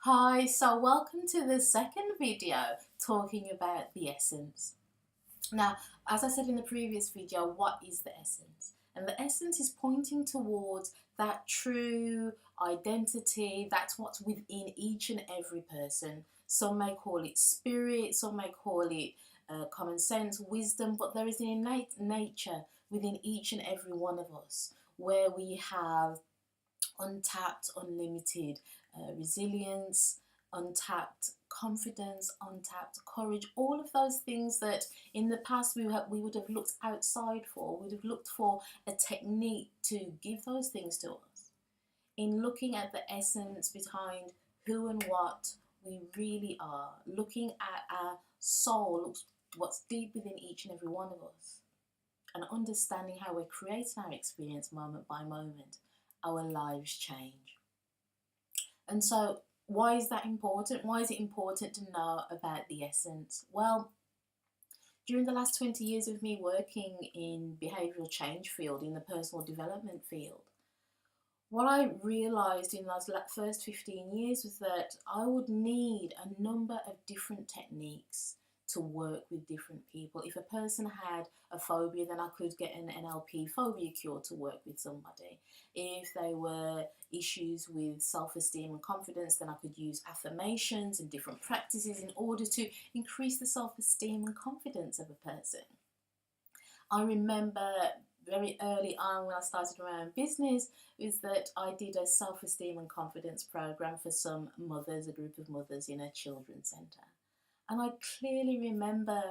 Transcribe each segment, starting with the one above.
Hi, so welcome to the second video talking about the essence. Now, as I said in the previous video, what is the essence? And the essence is pointing towards that true identity, that's what's within each and every person. Some may call it spirit, some may call it common sense, wisdom, but there is an innate nature within each and every one of us where we have untapped, unlimited resilience, untapped confidence, untapped courage, all of those things that in the past we would have looked outside for, we would have looked for a technique to give those things to us. In looking at the essence behind who and what we really are, looking at our soul, what's deep within each and every one of us, and understanding how we're creating our experience moment by moment, our lives change. And so, why is that important? Why is it important to know about the essence? Well, during the last 20 years of me working in behavioural change field, in the personal development field, what I realised in those first 15 years was that I would need a number of different techniques to work with different people. If a person had a phobia, then I could get an NLP phobia cure to work with somebody. If they were issues with self-esteem and confidence, then I could use affirmations and different practices in order to increase the self-esteem and confidence of a person. I remember very early on when I started my own business is that I did a self-esteem and confidence program for some mothers, a group of mothers in a children's centre. And I clearly remember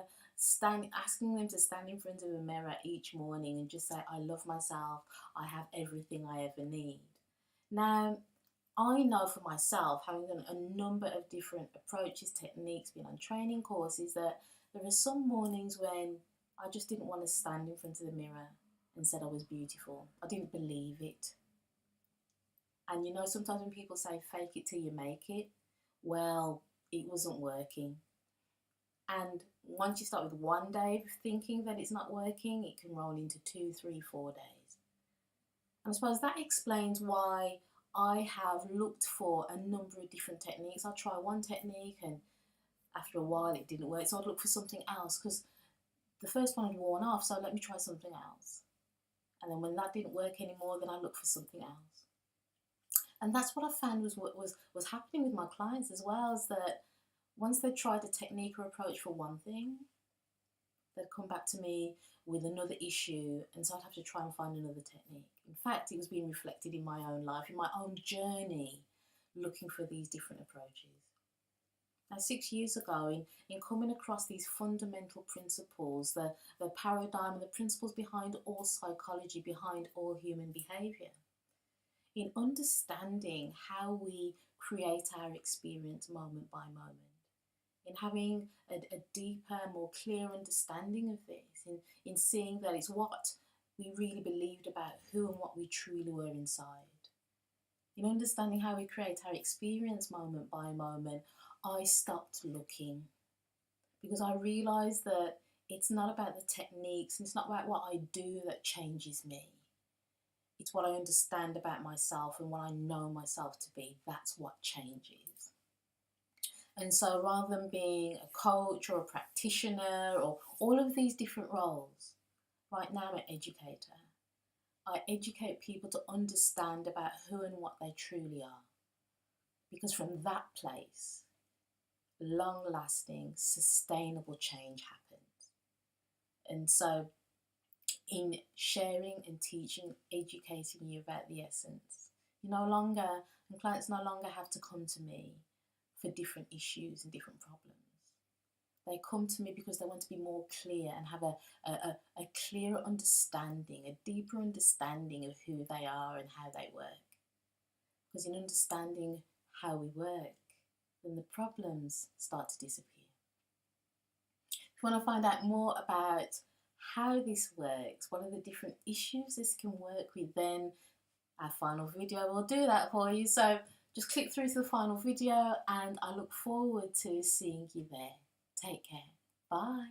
asking them to stand in front of a mirror each morning and just say, I love myself, I have everything I ever need. Now, I know for myself, having done a number of different approaches, techniques, been on training courses, that there are some mornings when I just didn't want to stand in front of the mirror and said I was beautiful. I didn't believe it. And you know, sometimes when people say fake it till you make it, well, it wasn't working. And once you start with one day of thinking that it's not working, it can roll into 2, 3, 4 days. And I suppose that explains why I have looked for a number of different techniques. I'll try one technique and after a while it didn't work, so I'd look for something else because the first one had worn off, so let me try something else. And then when that didn't work anymore, then I looked for something else. And that's what I found was happening with my clients as well, is that once they tried a technique or approach for one thing, they'd come back to me with another issue, and so I'd have to try and find another technique. In fact, it was being reflected in my own life, in my own journey, looking for these different approaches. Now, 6 years ago, in coming across these fundamental principles, the paradigm and the principles behind all psychology, behind all human behaviour, in understanding how we create our experience moment by moment, in having a deeper, more clear understanding of this, in seeing that it's what we really believed about who and what we truly were inside, in understanding how we create our experience moment by moment, I stopped looking because I realised that it's not about the techniques, and it's not about what I do that changes me. It's what I understand about myself and what I know myself to be. That's what changes. And so rather than being a coach or a practitioner or all of these different roles, right now I'm an educator. I educate people to understand about who and what they truly are. Because from that place, long-lasting, sustainable change happens. And so in sharing and teaching, educating you about the essence, and clients no longer have to come to me for different issues and different problems. They come to me because they want to be more clear and have a clearer understanding, a deeper understanding of who they are and how they work. Because in understanding how we work, then the problems start to disappear. If you want to find out more about how this works, what are the different issues this can work with, then our final video will do that for you. So just click through to the final video and I look forward to seeing you there. Take care. Bye.